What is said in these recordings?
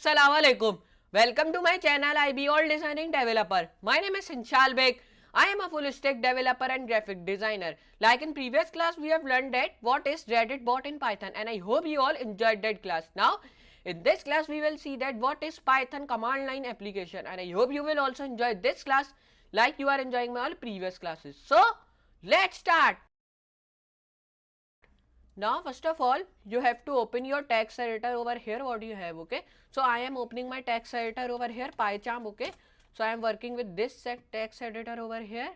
Assalamualaikum. Welcome to my channel IB All Designing Developer. My name is Hinshal Beg. I am a full stack developer and graphic designer. Like in previous class, we have learned that what is Reddit bot in Python, and I hope you all enjoyed that class. Now, in this class, we will see that what is Python command line application, and I hope you will also enjoy this class like you are enjoying my all previous classes. So, let's start. Now first of all you have to open your text editor over here. What do you have? Okay, so I am opening my text editor over here, PyCharm. Okay, so I am working with this text editor over here.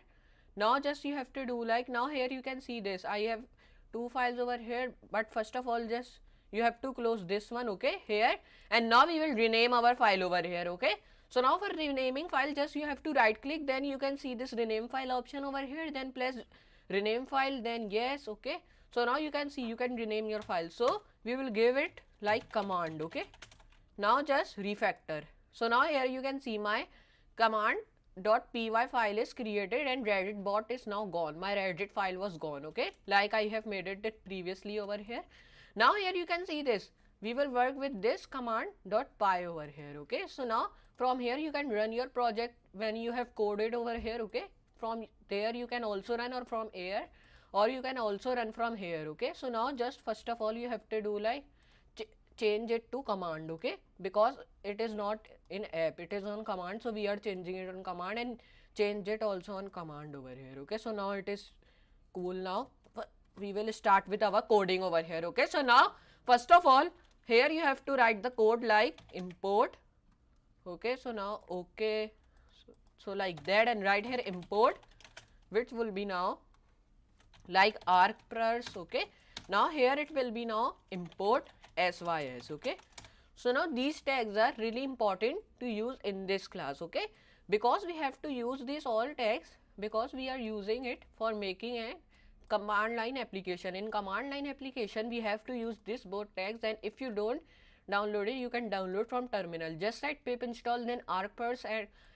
Now just you have to do like, now here you can see this, I have two files over here, but first of all just you have to close this one, okay, here, and now we will rename our file over here. Okay, so now for renaming file, just you have to right click, then you can see this rename file option over here, then press rename file, then yes. Okay, so now you can see you can rename your file, so we will give it like command. Okay, now just refactor. So now here you can see my command.py file is created and Reddit bot is now gone. My Reddit file was gone. Okay, like I have made it previously over here. Now here you can see this, we will work with this command.py over here. Okay, so now from here you can run your project when you have coded over here. Okay, from there you can also run, or from here, or you can also run from here. Okay, so now just first of all you have to do like change it to command. Okay, because it is not in app, it is on command, so we are changing it on command, and change it also on command over here. Okay, so now it is cool. Now we will start with our coding over here. Okay, so now first of all here you have to write the code like import. Okay, so now okay, so like that, and right here import, which will be now like argparse. Okay, now here it will be now import sys. Okay, so now these tags are really important to use in this class. Okay, because we have to use these all tags because we are using it for making a command line application. In command line application we have to use this both tags, and if you don't download it, you can download from terminal. Just write pip install then argparse,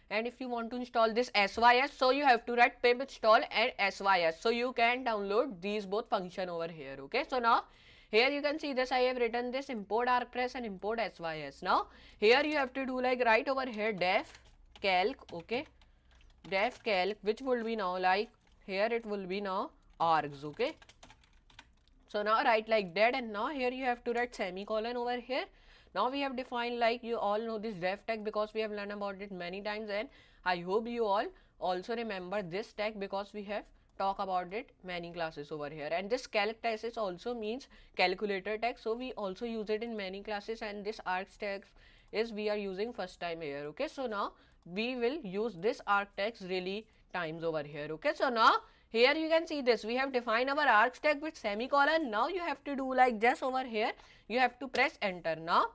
and if you want to install this sys, so you have to write pip install and sys, so you can download these both function over here. Okay, so now here you can see this, I have written this import argparse and import sys. Now here you have to do like write over here def calc. Okay, def calc, which will be now like here it will be now args. Okay, so now write like that, and now here you have to write semicolon over here. Now we have defined, like you all know this def tag because we have learned about it many times, and I hope you all also remember this tag because we have talked about it many classes over here. And this calc tag is also means calculator tag, so we also use it in many classes, and this args tag is we are using first time here. Okay, so now we will use this arg tags really times over here. Okay, so now here you can see this, we have defined our args tag with semicolon. Now you have to do like just over here you have to press enter. Now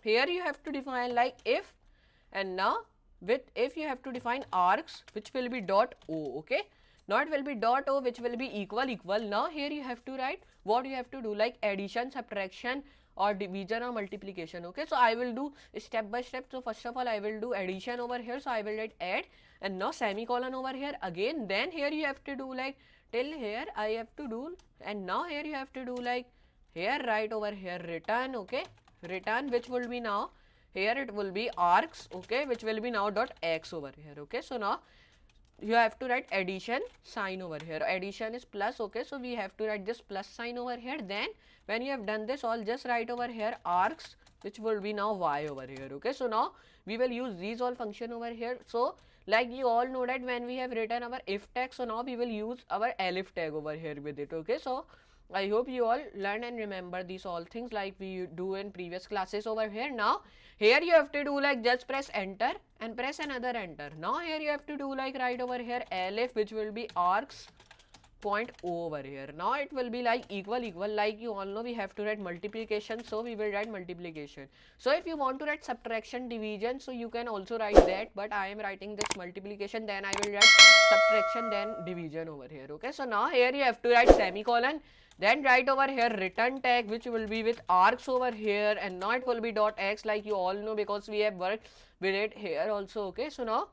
here you have to define like if, and now with if you have to define args, which will be dot o. Okay, now it will be dot o, which will be equal. Now here you have to write what you have to do like addition, subtraction, or division or multiplication. Okay, so I will do step by step. So first of all I will do addition over here, so I will write add, and now semicolon over here again. Then here you have to do like till here I have to do, and now here you have to do like here write over here return. Okay, return, which will be now here it will be args. Okay, which will be now dot x over here. Okay, so now you have to write addition sign over here, addition is plus. Okay, so we have to write this plus sign over here. Then when you have done this all, just write over here args, which will be now y over here. Okay, so now we will use these all function over here. So like you all know that when we have written our if tag, so now we will use our elif tag over here with it. Okay, so I hope you all learn and remember these all things like we do in previous classes over here. Now here you have to do like just press enter and press another enter. Now here you have to do like write over here elif, which will be args point o over here. Now it will be like equal, like you all know we have to write multiplication, so we will write multiplication. So if you want to write subtraction, division, so you can also write that, but I am writing this multiplication, then I will write subtraction, then division over here. Okay, so now here you have to write semicolon, then write over here return tag, which will be with args over here, and now it will be dot x, like you all know because we have worked with it here also. Okay, so now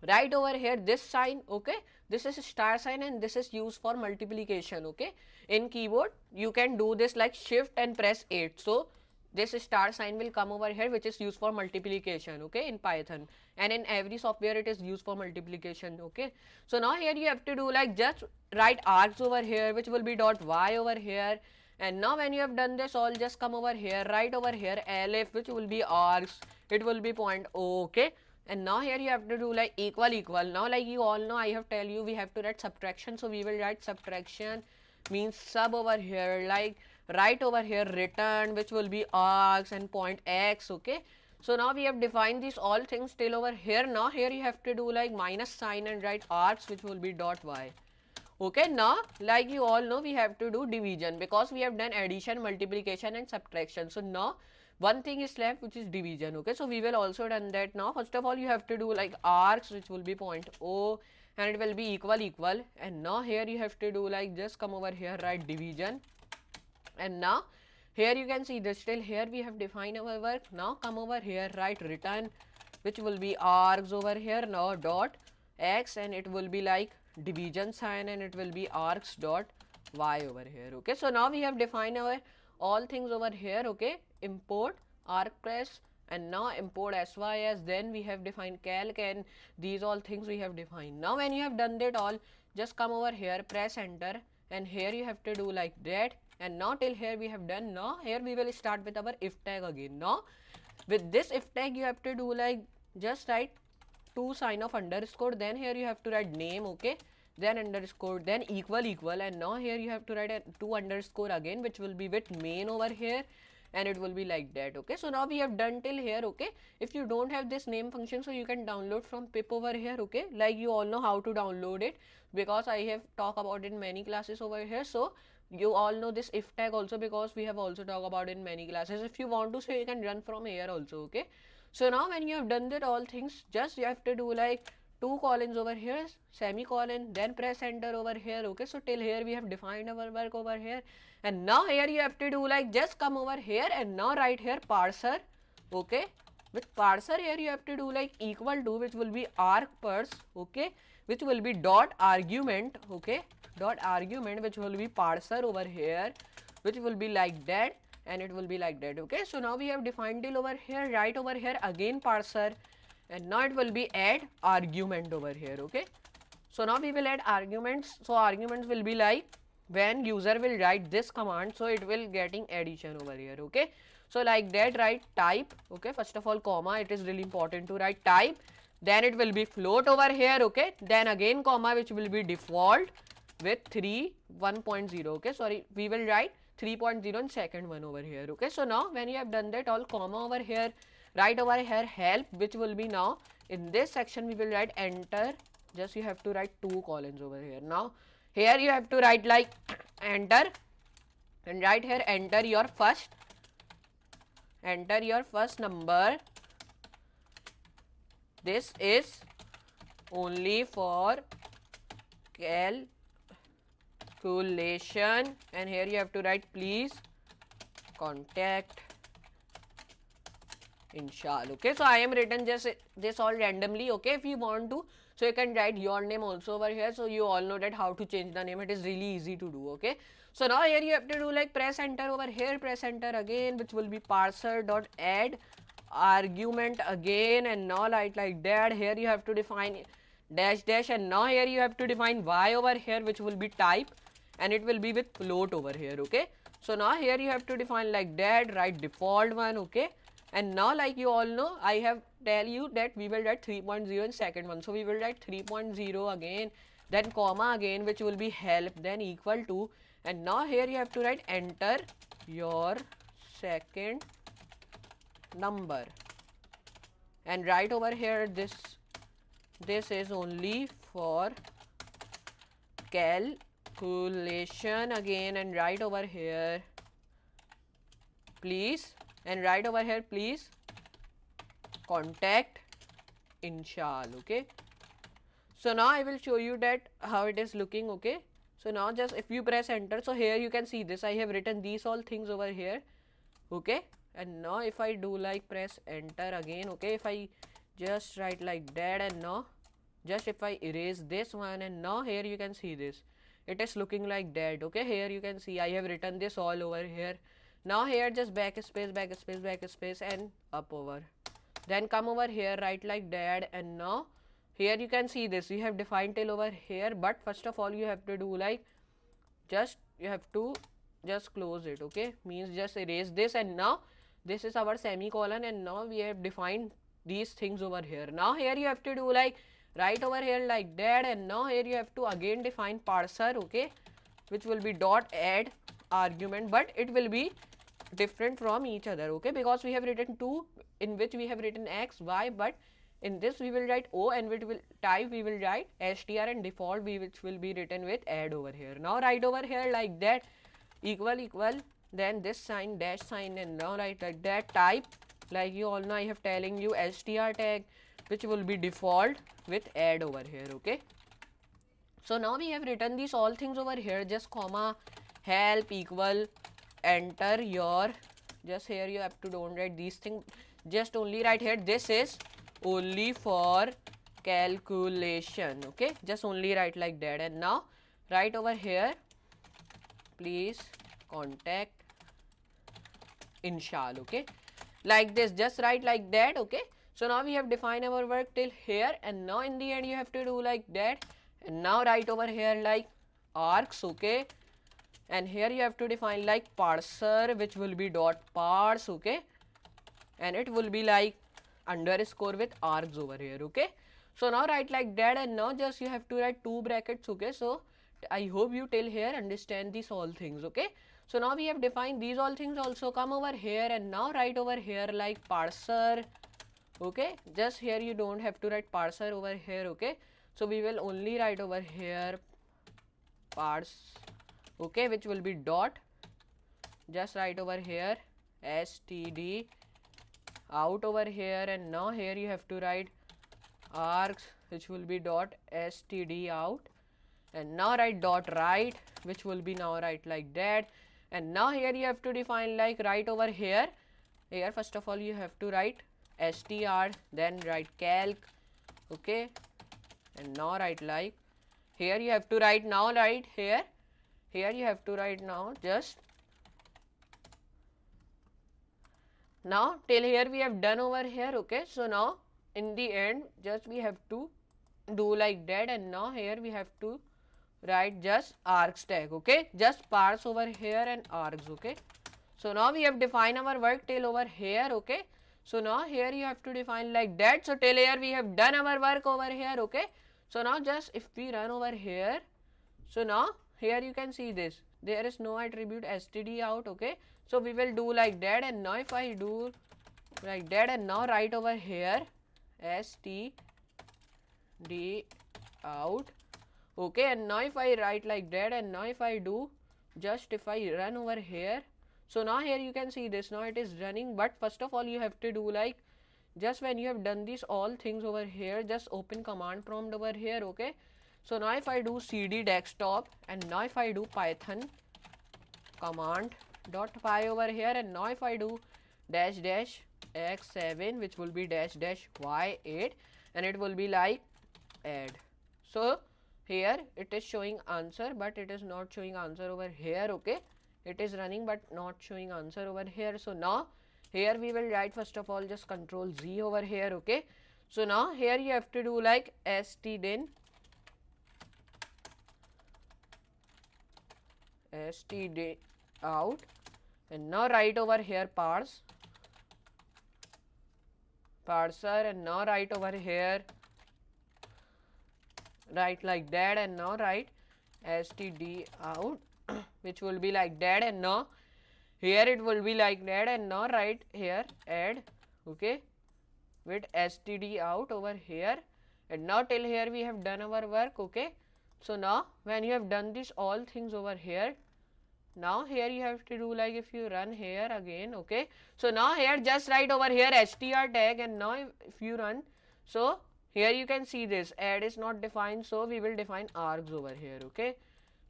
write over here this sign. Okay, this is a star sign, and this is used for multiplication. Okay, in keyboard you can do this like shift and press 8. So this star sign will come over here, which is used for multiplication, okay, in Python, and in every software it is used for multiplication, okay. So now here you have to do like just write args over here, which will be dot y over here, and now when you have done this all, just come over here, write over here elif, which will be args, it will be point O, okay. And now here you have to do like equal equal. Now like you all know, I have tell you we have to write subtraction, so we will write subtraction means sub over here, like write over here return, which will be args and point x, okay. So now we have defined these all things till over here. Now here you have to do like minus sign and write args, which will be dot y, okay. Now like you all know, we have to do division because we have done addition, multiplication and subtraction. So now one thing is left, which is division, okay. So we will also done that. Now first of all you have to do like arcs, which will be point O, and it will be equal equal, and now here you have to do like just come over here, write division, and now here you can see this, till here we have defined our work. Now come over here, write return, which will be args over here, now dot x, and it will be like division sign, and it will be args dot y over here, okay. So now we have defined our all things over here, okay. Import argpress, and now import sys, then we have defined calc, and these all things we have defined. Now when you have done that all, just come over here, press enter, and here you have to do like that, and now till here we have done. Now here we will start with our if tag again. Now with this if tag you have to do like just write 2 sign of underscore, then here you have to write name, okay, then underscore, then equal equal, and now here you have to write a 2 underscore again, which will be with main over here, and it will be like that, okay. So now we have done till here, okay. If you don't have this name function, so you can download from pip over here, okay. Like you all know how to download it because I have talked about it in many classes over here. So you all know this if tag also because we have also talked about it in many classes. If you want to, so you can run from here also, okay. So now when you have done that all things, just you have to do like 2 colons over here, semicolon, then press enter over here, okay. So till here we have defined our work over here, and now here you have to do like just come over here and now write here parser, okay. With parser here you have to do like equal to, which will be argparse, okay, which will be dot argument, okay, dot argument, which will be parser over here, which will be like that, and it will be like that, okay. So now we have defined till over here, right over here again parser, and now it will be add argument over here, okay. So now we will add arguments. So arguments will be like when user will write this command, so it will getting addition over here, okay. So like that, write type, okay. First of all comma, it is really important to write type, then it will be float over here, okay, then again comma, which will be default with 1.0, okay. Sorry, we will write 3.0 in second one over here, okay. So now when you have done that all, comma over here, write over here help, which will be now in this section we will write enter, just you have to write 2 colons over here. Now here you have to write like enter, and right here enter your first number. This is only for calculation, and here you have to write please contact Inshal, okay. So I am written just this all randomly, okay. If you want to, so you can write your name also over here, so you all know that how to change the name. It is really easy to do, okay. So now here you have to do like press enter over here, press enter again, which will be parser dot add argument again, and now like that. Here you have to define dash dash, and now here you have to define y over here, which will be type, and it will be with float over here, okay. So now here you have to define like that, write default one, okay. And now like you all know, I have tell you that we will write 3.0 in second one, so we will write 3.0 again, then comma again, which will be help, then equal to, and now here you have to write enter your second number, and right over here this is only for calculation again, and right over here please, and right over here please contact Inshal, okay. So now I will show you that how it is looking, okay. So now just if you press enter, so here you can see this, I have written these all things over here, okay. And now if I do like press enter again, okay, if I just write like that, and now just if I erase this one, and now here you can see this, it is looking like that, okay. Here you can see I have written this all over here, Now here just backspace and up over. Then come over here, right like that, and now here you can see this. You have defined till over here, but first of all you have to do like you have to just close it, okay? Means just erase this, and now this is our semicolon, and now we have defined these things over here. Now here you have to do like right over here like that, and now here you have to again define parser, okay, which will be dot add argument, but it will be different from each other, okay, because we have written two in which we have written x, y, but in this we will write O, and we will write str, and default which will be written with add over here. Now write over here like that, equal, then this sign, dash sign, and now write like that, type, like you all know I have telling you str tag, which will be default with add over here, okay. So now we have written these all things over here, just comma, help, equal, enter your, just here you have to don't write these things, just only write here, this is only for calculation, okay, just only write like that, and now write over here, please contact Inshal, okay, like this, just write like that, okay. So now we have defined our work till here, and now in the end you have to do like that, and now write over here like args, okay, and here you have to define like parser, which will be dot parse, okay, and it will be like underscore with args over here, okay. So now write like that, and now just you have to write two brackets, okay. So I hope you till here understand these all things, okay. So now we have defined these all things also. Come over here and now write over here like parser, okay. Just here you don't have to write parser over here, okay. So we will only write over here parse, okay, which will be dot, just write over here std out over here, and now here you have to write args, which will be dot std out, and now write dot write, which will be now write like that, and now here you have to define like write over here first of all you have to write str, then write calc, okay, and now write like here you have to write now right here you have to write now just now till here we have done over here, okay. So now in the end just we have to do like that, and now here we have to write just args tag, okay, just parse over here and args, okay. So now we have defined our work till over here, okay. So now here you have to define like that. So till here we have done our work over here, okay. So now just if we run over here, so now here you can see this, there is no attribute std out, okay. So we will do like that, and now if I do like that, and now write over here std out, okay, and now if I write like that, and now if I do just if I run over here, so now here you can see this, now it is running, but first of all you have to do like just when you have done these all things over here, just open command prompt over here, okay. So now if I do cd desktop, and now if I do python command dot py over here, and now if I do dash dash x7, which will be dash dash y8, and it will be like add. So here it is showing answer, but it is not showing answer over here, okay. It is running but not showing answer over here. So now here we will write first of all just control Z over here, okay. So now here you have to do like stdin out, and now write over here parser, and now write over here write like that, and now write std out which will be like that, and now here it will be like that, and now write here add, okay, with std out over here, and now till here we have done our work, okay. So now when you have done this all things over here, now here you have to do like if you run here again, okay. So now here just write over here str tag, and now if you run, so here you can see this add is not defined, so we will define args over here, okay.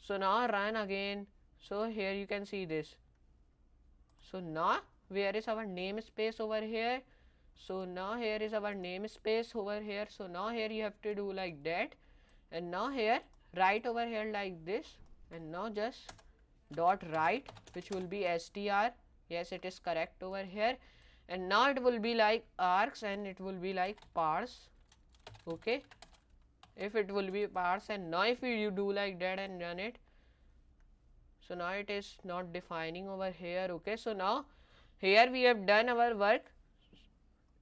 So now run again, so here you can see this. So now where is our namespace over here? So now here is our namespace over here. So now here you have to do like that, and now here write over here like this, and now just dot write, which will be str Yes, it is correct over here. And now it will be like arcs and it will be like parse. Okay, if it will be parse, and now if you do like that and run it, so now it is not defining over here. Okay, so now here we have done our work,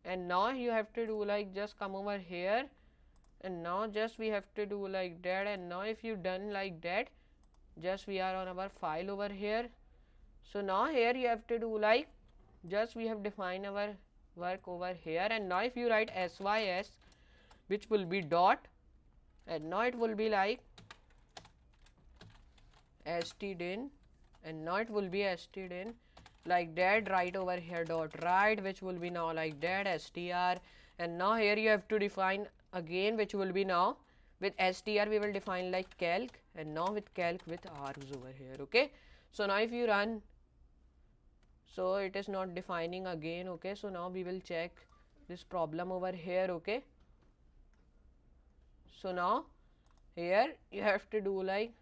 and now you have to do like just come over here, and now just we have to do like that, and now if you done like that, just we are on our file over here. So now here you have to do like just we have defined our work over here, and now if you write sys, which will be dot, and now it will be like stdin, and now it will be stdin like that, right over here dot write, which will be now like that str, and now here you have to define again, which will be now with str we will define like calc, and now with calc with args over here. Okay, so now if you run, so it is not defining again. Okay, so now we will check this problem over here. Okay, so now here you have to do like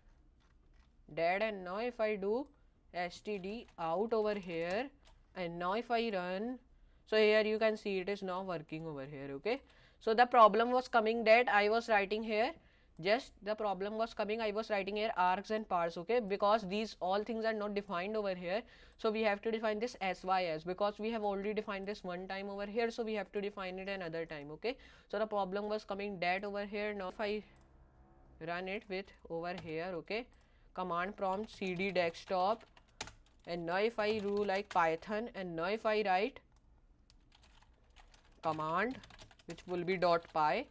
that, and now if I do std out over here, and now if I run, so here you can see it is now working over here. Okay, so the problem was coming that I was writing here, just the problem was coming, I was writing here args and parse. Okay, because these all things are not defined over here, so we have to define this sys, because we have already defined this one time over here, so we have to define it another time. Okay, so the problem was coming that over here. Now if I run it with over here, okay, command prompt cd desktop, and now if I do like python, and now if I write command, which will be .py,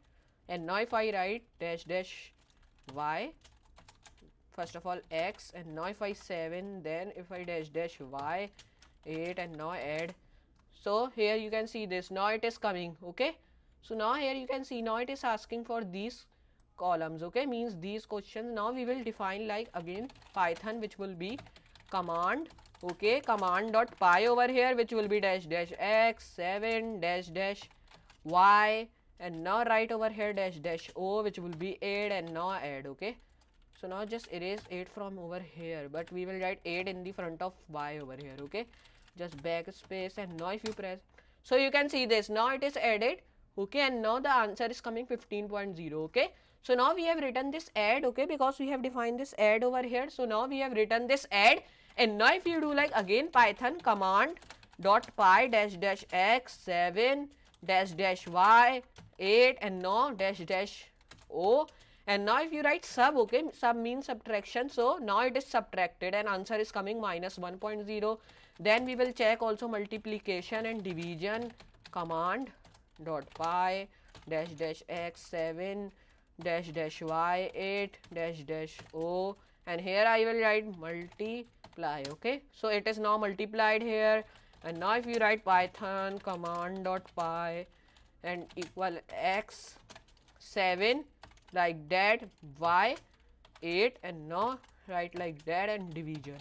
and now if I write dash dash y, first of all x, and now if I 7, then if I dash dash y 8, and now add, so here you can see this, now it is coming. Okay, so now here you can see now it is asking for these columns. Okay, means these questions. Now we will define like again python, which will be command, okay, command dot py over here, which will be dash dash x 7 dash dash y, and now write over here dash dash o, which will be 8, and now add. Okay, so now just erase 8 from over here, but we will write 8 in the front of y over here. Okay, just backspace, and now if you press, so you can see this, now it is added. Okay, and now the answer is coming 15.0. Okay, so now we have written this add. Okay, because we have defined this add over here, so now we have written this add, and now if you do like again python command dot py dash dash x 7 dash dash y 8, and now dash dash o, and now if you write sub, okay, sub means subtraction, so now it is subtracted and answer is coming minus 1.0. Then we will check also multiplication and division, command dot py dash dash x 7 dash dash y 8 dash dash o, and here I will write multiply. Okay, so it is now multiplied here, and now if you write python command dot py and equal x 7 like that, y 8, and now write like that, and division.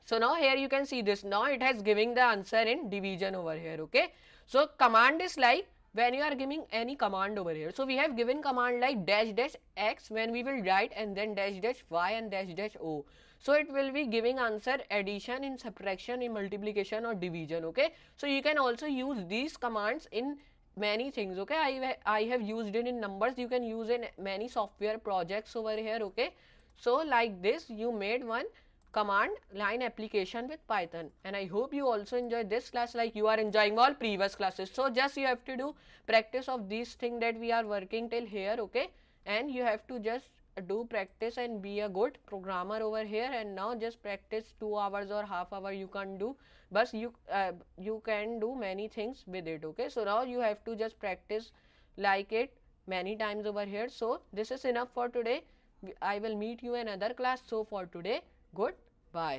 So now here you can see this, now it has giving the answer in division over here. Okay, so command is like when you are giving any command over here, so we have given command like dash dash x when we will write, and then dash dash y and dash dash o, so it will be giving answer addition, in subtraction, in multiplication or division. Okay, so you can also use these commands in many things. Okay, I have used it in numbers, you can use in many software projects over here. Okay, so like this you made one command line application with python, and I hope you also enjoyed this class like you are enjoying all previous classes. So just you have to do practice of these things that we are working till here. Okay, and you have to just do practice and be a good programmer over here, and now just practice 2 hours or half hour you can do, but you can do many things with it. Okay, so now you have to just practice like it many times over here. So this is enough for today. I will meet you in another class. So for today, goodbye.